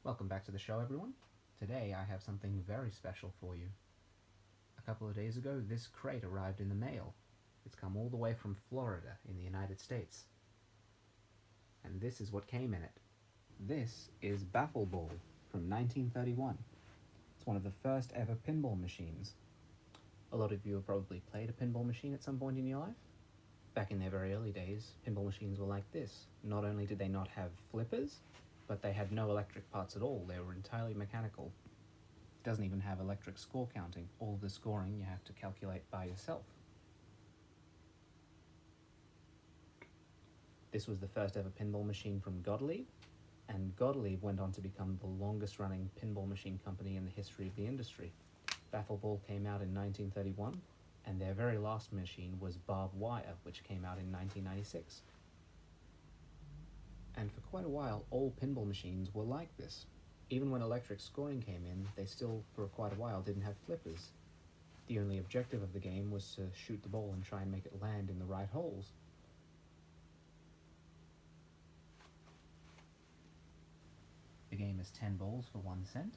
Welcome back to the show, everyone. Today I have something very special for you. A couple of days ago, this crate arrived in the mail. It's come all the way from Florida in the United States. And this is what came in it. This is Baffle Ball from 1931. It's one of the first ever pinball machines. A lot of you have probably played a pinball machine at some point in your life. Back in their very early days, pinball machines were like this. Not only did they not have flippers, but they had no electric parts at all. They were entirely mechanical. It doesn't even have electric score counting. All of the scoring you have to calculate by yourself. This was the first ever pinball machine from Gottlieb, and Gottlieb went on to become the longest running pinball machine company in the history of the industry. Baffle Ball came out in 1931, and their very last machine was Barbed Wire, which came out in 1996. And for quite a while, all pinball machines were like this. Even when electric scoring came in, they still, for quite a while, didn't have flippers. The only objective of the game was to shoot the ball and try and make it land in the right holes. The game is 10 balls for 1 cent,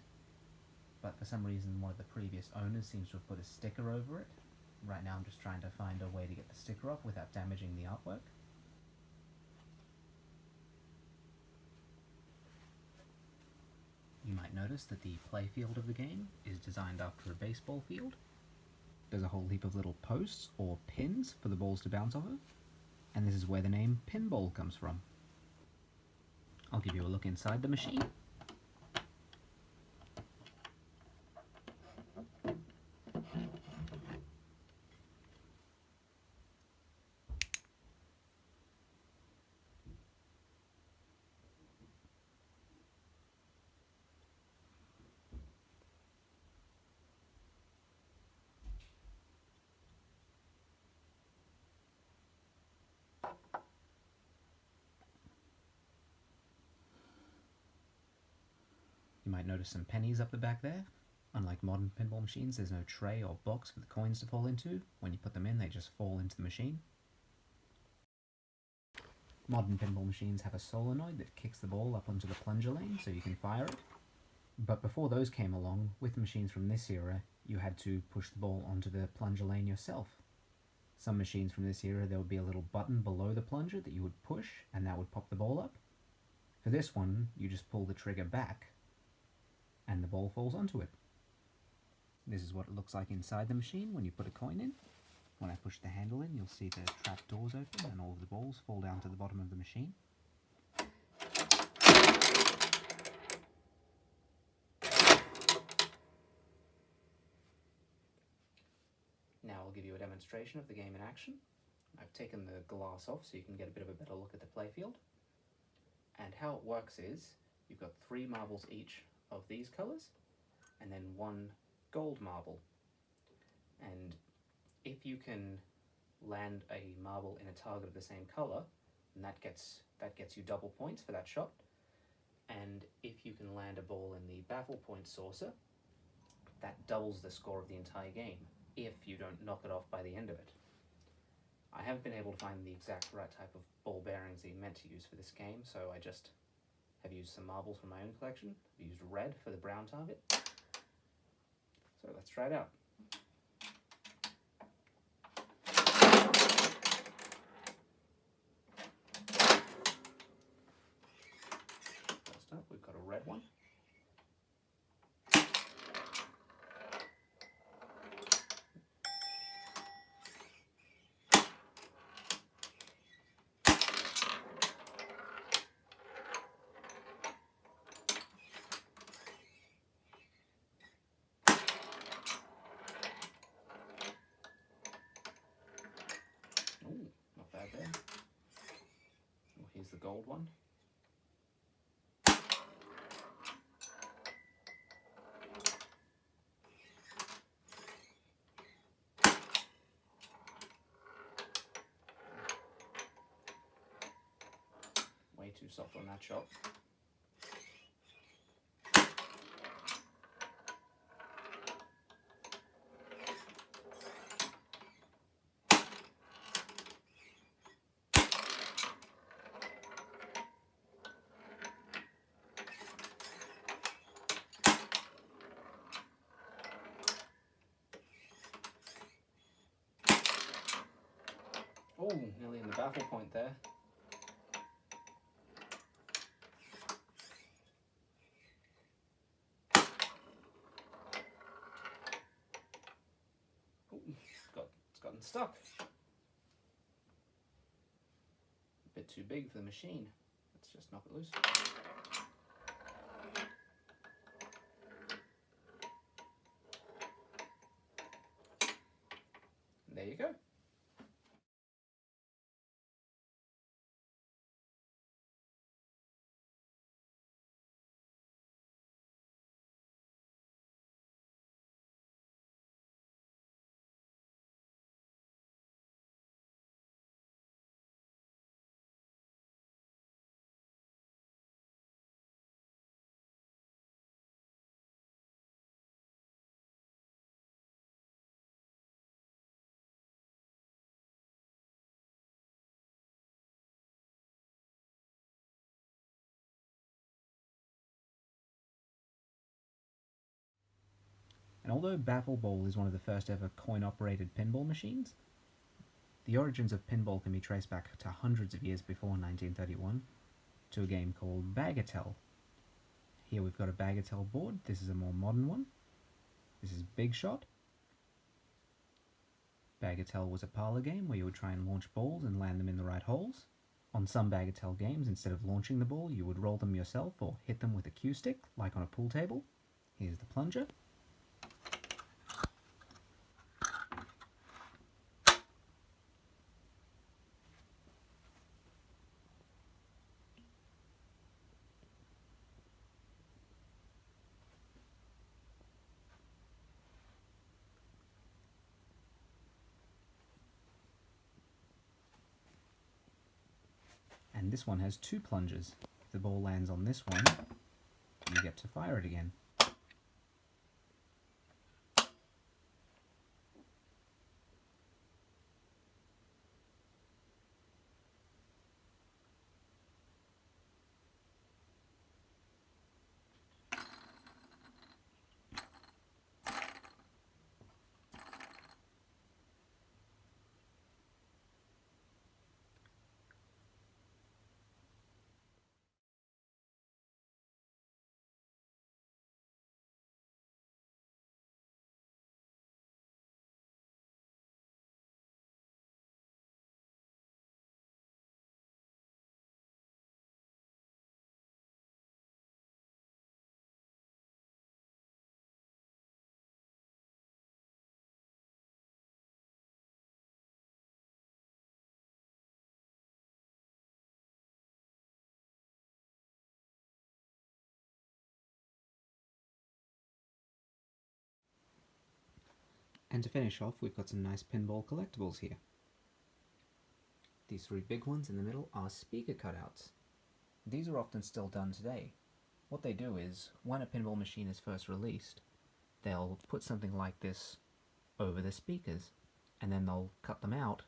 but for some reason one of the previous owners seems to have put a sticker over it. Right now I'm just trying to find a way to get the sticker off without damaging the artwork. You might notice that the playfield of the game is designed after a baseball field. There's a whole heap of little posts or pins for the balls to bounce off of, and this is where the name pinball comes from. I'll give you a look inside the machine. You might notice some pennies up the back there. Unlike modern pinball machines, there's no tray or box for the coins to fall into. When you put them in, they just fall into the machine. Modern pinball machines have a solenoid that kicks the ball up onto the plunger lane so you can fire it. But before those came along, with machines from this era, you had to push the ball onto the plunger lane yourself. Some machines from this era, there would be a little button below the plunger that you would push, and that would pop the ball up. For this one, you just pull the trigger back, and the ball falls onto it. This is what it looks like inside the machine when you put a coin in. When I push the handle in, you'll see the trap doors open and all of the balls fall down to the bottom of the machine. Now I'll give you a demonstration of the game in action. I've taken the glass off so you can get a bit of a better look at the playfield. And how it works is, you've got 3 marbles each of these colours, and then 1 gold marble. And if you can land a marble in a target of the same colour, then that gets you double points for that shot. And if you can land a ball in the baffle point saucer, that doubles the score of the entire game, if you don't knock it off by the end of it. I haven't been able to find the exact right type of ball bearings that you meant to use for this game, so I just have used some marbles from my own collection. I've used red for the brown target. So let's try it out. First up, we've got a red one. Ooh, not bad there. Well, here's the gold one. Way too soft on that shot. Oh, nearly in the baffle point there. Oh, it's gotten stuck. A bit too big for the machine. Let's just knock it loose. And there you go. And although Baffle Ball is one of the first ever coin-operated pinball machines, the origins of pinball can be traced back to hundreds of years before 1931 to a game called Bagatelle. Here we've got a Bagatelle board. This is a more modern one. This is Big Shot. Bagatelle was a parlor game where you would try and launch balls and land them in the right holes. On some Bagatelle games, instead of launching the ball, you would roll them yourself or hit them with a cue stick, like on a pool table. Here's the plunger. And this one has two plungers. If the ball lands on this one, you get to fire it again. And to finish off, we've got some nice pinball collectibles here. These three big ones in the middle are speaker cutouts. These are often still done today. What they do is, when a pinball machine is first released, they'll put something like this over the speakers, and then they'll cut them out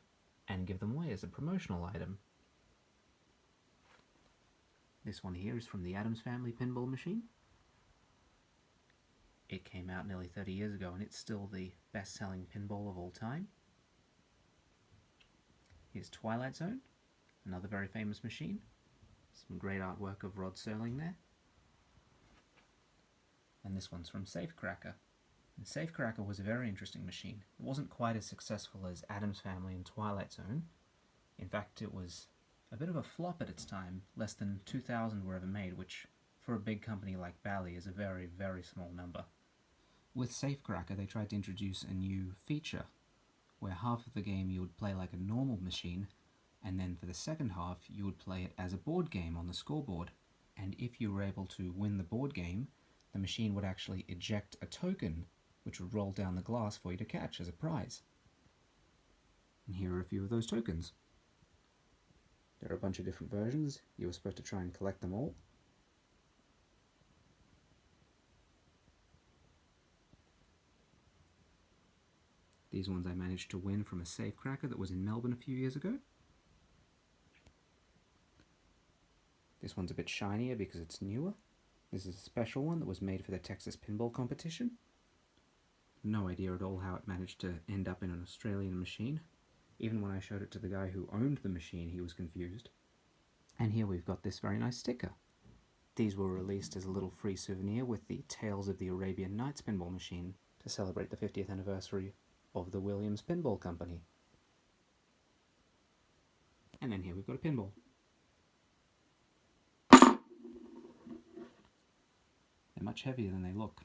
and give them away as a promotional item. This one here is from the Addams Family pinball machine. It came out nearly 30 years ago and it's still the best-selling pinball of all time. Here's Twilight Zone, another very famous machine. Some great artwork of Rod Serling there. And this one's from Safecracker. And Safecracker was a very interesting machine. It wasn't quite as successful as Addams Family and Twilight Zone. In fact, it was a bit of a flop at its time. Less than 2,000 were ever made, which for a big company like Bally is a very, very small number. With Safecracker, they tried to introduce a new feature, where half of the game you would play like a normal machine, and then for the second half you would play it as a board game on the scoreboard. And if you were able to win the board game, the machine would actually eject a token, which would roll down the glass for you to catch as a prize. And here are a few of those tokens. There are a bunch of different versions. You were supposed to try and collect them all. These ones I managed to win from a Safecracker that was in Melbourne a few years ago. This one's a bit shinier because it's newer. This is a special one that was made for the Texas Pinball Competition. No idea at all how it managed to end up in an Australian machine. Even when I showed it to the guy who owned the machine, he was confused. And here we've got this very nice sticker. These were released as a little free souvenir with the Tales of the Arabian Nights pinball machine to celebrate the 50th anniversary of the Williams Pinball Company. And then here we've got a pinball. They're much heavier than they look.